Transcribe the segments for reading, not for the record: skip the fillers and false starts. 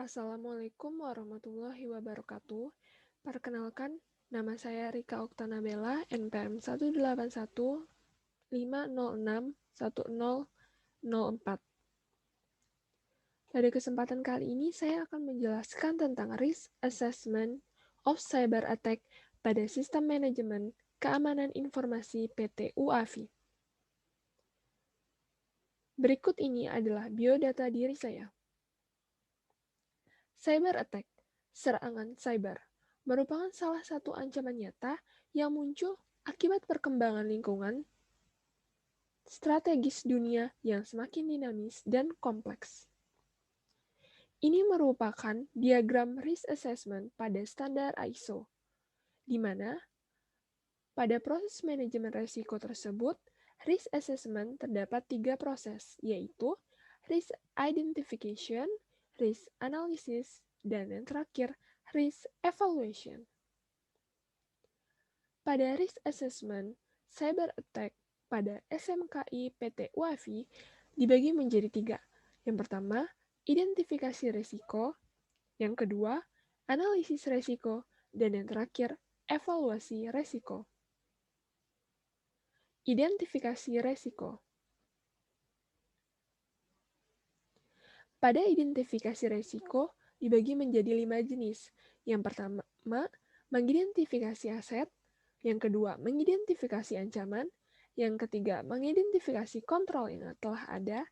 Assalamualaikum warahmatullahi wabarakatuh. Perkenalkan, nama saya Rika Oktana Bella, NPM 18150610004. Pada kesempatan kali ini, saya akan menjelaskan tentang Risk Assessment of Cyber Attack pada Sistem Manajemen Keamanan Informasi PT UAVI. Berikut ini adalah biodata diri saya. Cyber attack, serangan cyber, merupakan salah satu ancaman nyata yang muncul akibat perkembangan lingkungan strategis dunia yang semakin dinamis dan kompleks. Ini merupakan diagram risk assessment pada standar ISO, di mana pada proses manajemen risiko tersebut, risk assessment terdapat 3 proses, yaitu risk identification, risk analysis, dan yang terakhir, risk evaluation. Pada risk assessment, cyber attack pada SMKI PT UAVI dibagi menjadi 3. Yang pertama, identifikasi risiko. Yang kedua, analisis risiko. Dan yang terakhir, evaluasi risiko. Identifikasi risiko. Pada identifikasi risiko dibagi menjadi 5 jenis. Yang pertama, mengidentifikasi aset. Yang kedua, mengidentifikasi ancaman. Yang ketiga, mengidentifikasi kontrol yang telah ada.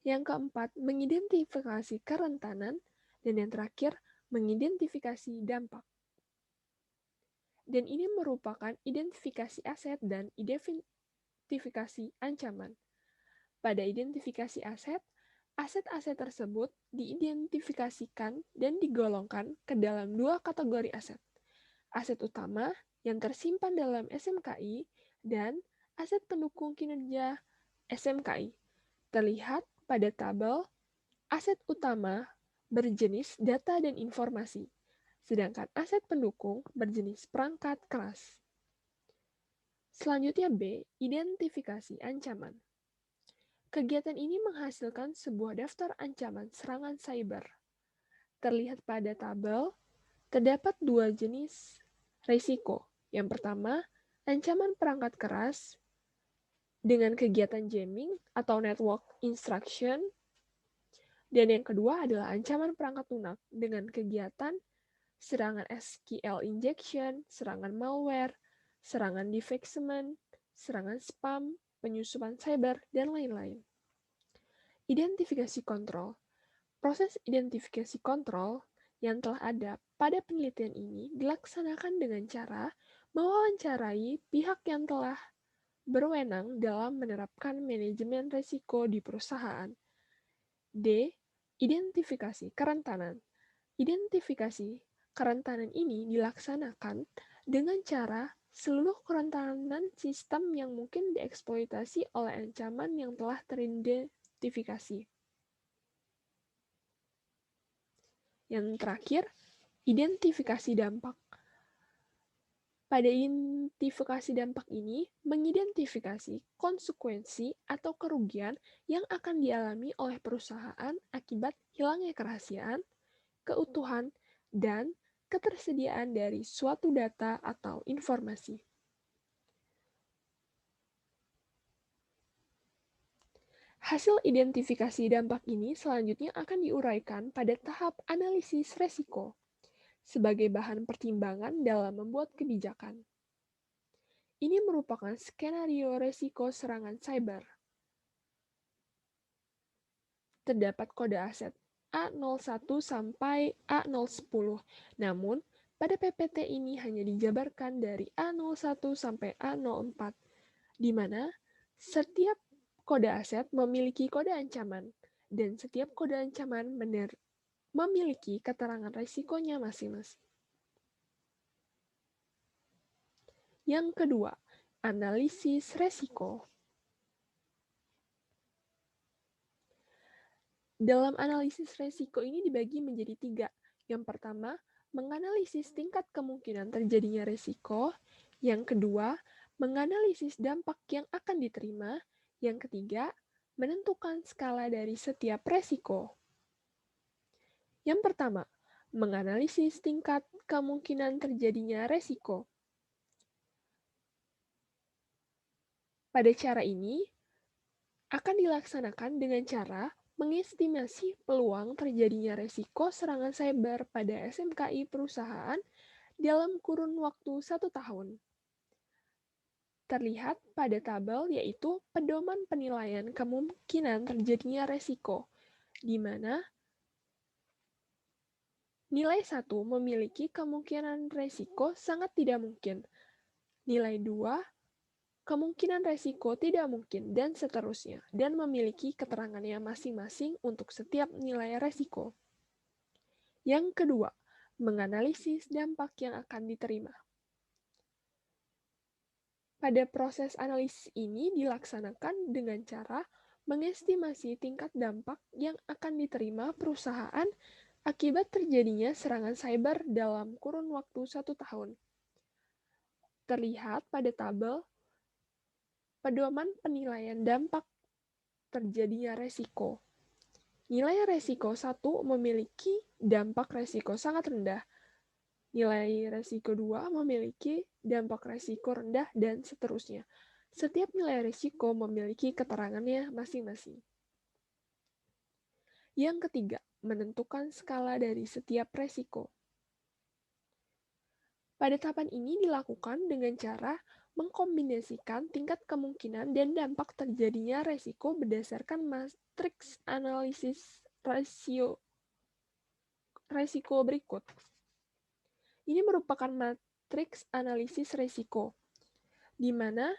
Yang keempat, mengidentifikasi kerentanan. Dan yang terakhir, mengidentifikasi dampak. Dan ini merupakan identifikasi aset dan identifikasi ancaman. Pada identifikasi aset, aset-aset tersebut diidentifikasikan dan digolongkan ke dalam 2 kategori aset. Aset utama yang tersimpan dalam SMKI dan aset pendukung kinerja SMKI. Terlihat pada tabel, aset utama berjenis data dan informasi, sedangkan aset pendukung berjenis perangkat keras. Selanjutnya B, identifikasi ancaman. Kegiatan ini menghasilkan sebuah daftar ancaman serangan cyber. Terlihat pada tabel, terdapat 2 jenis risiko. Yang pertama, ancaman perangkat keras dengan kegiatan jamming atau network instruction. Dan yang kedua adalah ancaman perangkat lunak dengan kegiatan serangan SQL injection, serangan malware, serangan defacement, serangan spam, penyusupan cyber, dan lain-lain. Identifikasi kontrol. Proses identifikasi kontrol yang telah ada pada penelitian ini dilaksanakan dengan cara mewawancarai pihak yang telah berwenang dalam menerapkan manajemen risiko di perusahaan. D. Identifikasi kerentanan. Identifikasi kerentanan ini dilaksanakan dengan cara seluruh kerentanan sistem yang mungkin dieksploitasi oleh ancaman yang telah teridentifikasi. Yang terakhir, identifikasi dampak. Pada identifikasi dampak ini, mengidentifikasi konsekuensi atau kerugian yang akan dialami oleh perusahaan akibat hilangnya kerahasiaan, keutuhan, dan ketersediaan dari suatu data atau informasi. Hasil identifikasi dampak ini selanjutnya akan diuraikan pada tahap analisis resiko sebagai bahan pertimbangan dalam membuat kebijakan. Ini merupakan skenario resiko serangan cyber. Terdapat kode aset A01 sampai A010, namun pada PPT ini hanya dijabarkan dari A01 sampai A04, di mana setiap kode aset memiliki kode ancaman, dan setiap kode ancaman memiliki keterangan risikonya masing-masing. Yang kedua, analisis risiko. Dalam analisis risiko ini dibagi menjadi 3. Yang pertama, menganalisis tingkat kemungkinan terjadinya risiko. Yang kedua, menganalisis dampak yang akan diterima. Yang ketiga, menentukan skala dari setiap risiko. Yang pertama, menganalisis tingkat kemungkinan terjadinya resiko. Pada cara ini, akan dilaksanakan dengan cara mengestimasi peluang terjadinya resiko serangan cyber pada SMKI perusahaan dalam kurun waktu 1 tahun. Terlihat pada tabel yaitu pedoman penilaian kemungkinan terjadinya resiko, di mana nilai 1 memiliki kemungkinan resiko sangat tidak mungkin, nilai 2 kemungkinan resiko tidak mungkin, dan seterusnya, dan memiliki keterangannya masing-masing untuk setiap nilai resiko. Yang kedua, menganalisis dampak yang akan diterima. Pada proses analisis ini dilaksanakan dengan cara mengestimasi tingkat dampak yang akan diterima perusahaan akibat terjadinya serangan cyber dalam kurun waktu 1 tahun. Terlihat pada tabel pedoman penilaian dampak terjadinya resiko. Nilai resiko 1 memiliki dampak resiko sangat rendah. Nilai resiko 2 memiliki dampak resiko rendah, dan seterusnya. Setiap nilai resiko memiliki keterangannya masing-masing. Yang ketiga, menentukan skala dari setiap resiko. Pada tahapan ini dilakukan dengan cara mengkombinasikan tingkat kemungkinan dan dampak terjadinya resiko berdasarkan matriks analisis resiko berikut. Ini merupakan matriks analisis resiko, di mana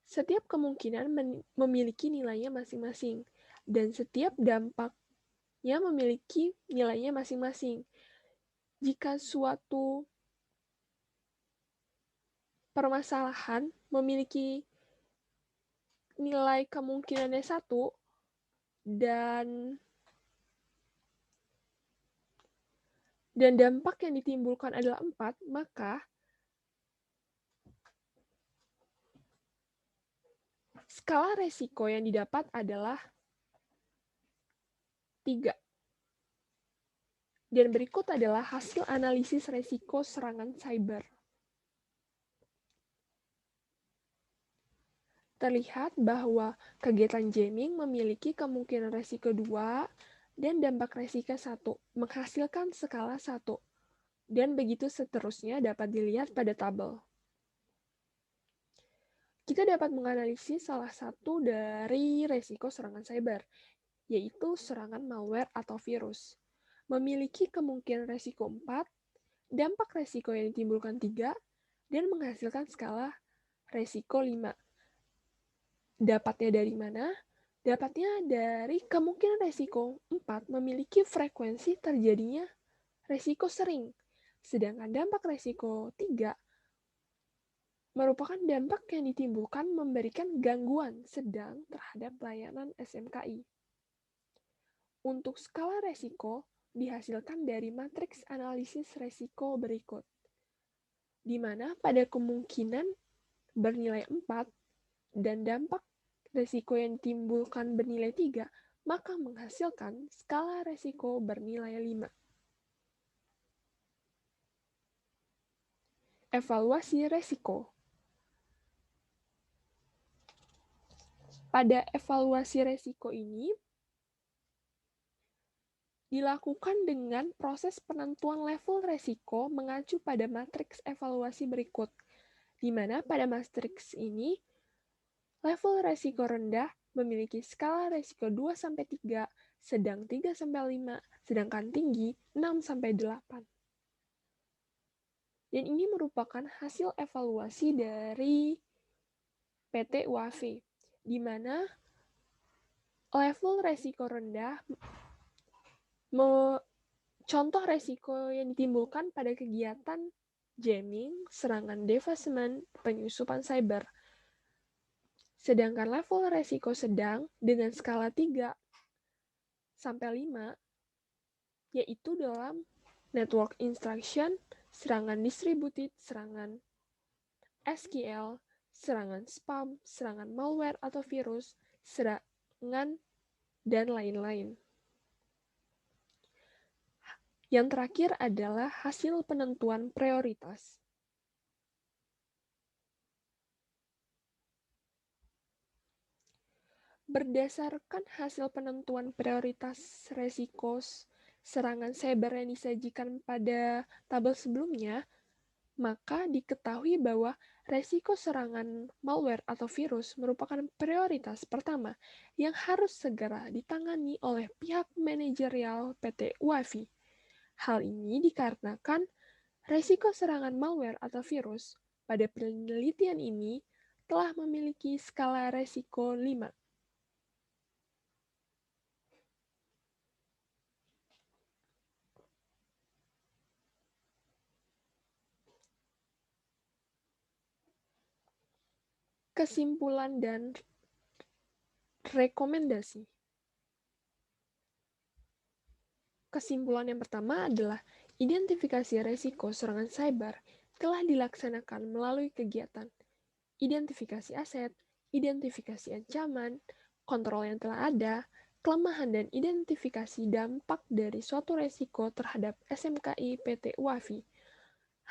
setiap kemungkinan memiliki nilainya masing-masing, dan setiap dampaknya memiliki nilainya masing-masing. Jika suatu permasalahan memiliki nilai kemungkinannya 1 dan dampak yang ditimbulkan adalah 4, maka skala resiko yang didapat adalah 3. Dan berikut adalah hasil analisis resiko serangan cyber. Terlihat bahwa kegiatan jamming memiliki kemungkinan resiko 2 dan dampak resiko 1, menghasilkan skala 1. Dan begitu seterusnya dapat dilihat pada tabel. Kita dapat menganalisis salah satu dari resiko serangan cyber, yaitu serangan malware atau virus. Memiliki kemungkinan resiko 4, dampak resiko yang ditimbulkan 3, dan menghasilkan skala resiko 5. Dapatnya dari mana? Dapatnya dari kemungkinan resiko 4 memiliki frekuensi terjadinya resiko sering, sedangkan dampak resiko 3 merupakan dampak yang ditimbulkan memberikan gangguan sedang terhadap layanan SMKI. Untuk skala resiko dihasilkan dari matriks analisis resiko berikut, di mana pada kemungkinan bernilai 4 dan dampak resiko yang ditimbulkan bernilai 3, maka menghasilkan skala resiko bernilai 5. Evaluasi resiko. Pada evaluasi resiko ini dilakukan dengan proses penentuan level resiko mengacu pada matriks evaluasi berikut, di mana pada matriks ini level resiko rendah memiliki skala resiko 2-3, sedang 3-5, sedangkan tinggi 6-8. Dan ini merupakan hasil evaluasi dari PT UAV, di mana level resiko rendah contoh resiko yang ditimbulkan pada kegiatan jamming, serangan defacement, penyusupan cyber. Sedangkan level resiko sedang dengan skala 3-5 yaitu dalam network instruction, serangan distributed, serangan SQL, serangan spam, serangan malware atau virus, serangan, dan lain-lain. Yang terakhir adalah hasil penentuan prioritas. Berdasarkan hasil penentuan prioritas resiko serangan cyber yang disajikan pada tabel sebelumnya, maka diketahui bahwa resiko serangan malware atau virus merupakan prioritas pertama yang harus segera ditangani oleh pihak manajerial PT UAFI. Hal ini dikarenakan resiko serangan malware atau virus pada penelitian ini telah memiliki skala resiko 5. Kesimpulan dan rekomendasi. Kesimpulan yang pertama adalah identifikasi resiko serangan cyber telah dilaksanakan melalui kegiatan identifikasi aset, identifikasi ancaman, kontrol yang telah ada, kelemahan dan identifikasi dampak dari suatu resiko terhadap SMKI PT UAFI.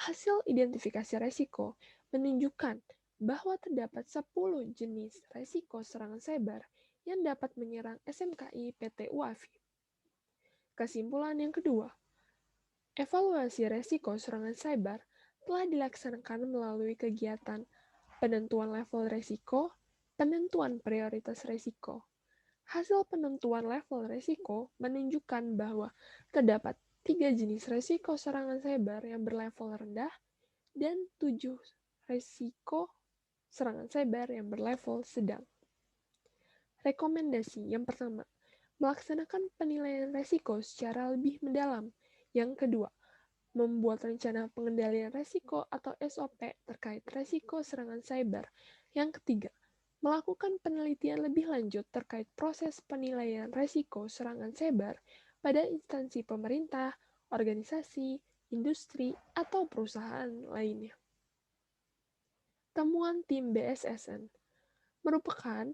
Hasil identifikasi resiko menunjukkan bahwa terdapat 10 jenis resiko serangan cyber yang dapat menyerang SMKI PT UAFI. Kesimpulan yang kedua, evaluasi resiko serangan cyber telah dilaksanakan melalui kegiatan penentuan level resiko, penentuan prioritas resiko. Hasil penentuan level resiko menunjukkan bahwa terdapat 3 jenis resiko serangan cyber yang berlevel rendah dan 7 resiko serangan cyber yang berlevel sedang. Rekomendasi yang pertama, melaksanakan penilaian resiko secara lebih mendalam. Yang kedua, membuat rencana pengendalian resiko atau SOP terkait resiko serangan cyber. Yang ketiga, melakukan penelitian lebih lanjut terkait proses penilaian resiko serangan cyber pada instansi pemerintah, organisasi, industri, atau perusahaan lainnya. Temuan tim BSSN merupakan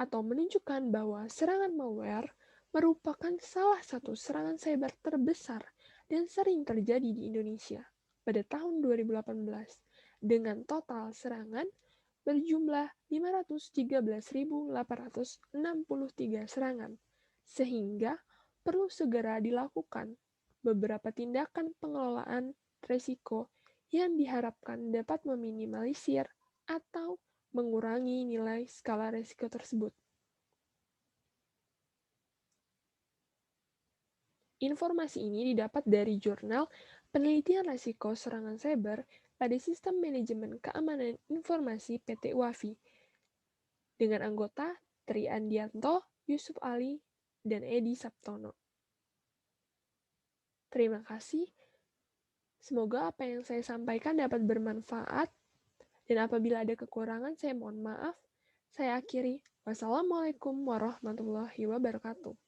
atau menunjukkan bahwa serangan malware merupakan salah satu serangan cyber terbesar dan sering terjadi di Indonesia pada tahun 2018 dengan total serangan berjumlah 513.863 serangan, sehingga perlu segera dilakukan beberapa tindakan pengelolaan risiko yang diharapkan dapat meminimalisir atau mengurangi nilai skala risiko tersebut. Informasi ini didapat dari jurnal Penelitian Risiko Serangan Cyber pada Sistem Manajemen Keamanan Informasi PT UAFI dengan anggota Tri Andianto, Yusuf Ali, dan Edi Saptono. Terima kasih. Semoga apa yang saya sampaikan dapat bermanfaat, dan apabila ada kekurangan saya mohon maaf. Saya akhiri. Wassalamualaikum warahmatullahi wabarakatuh.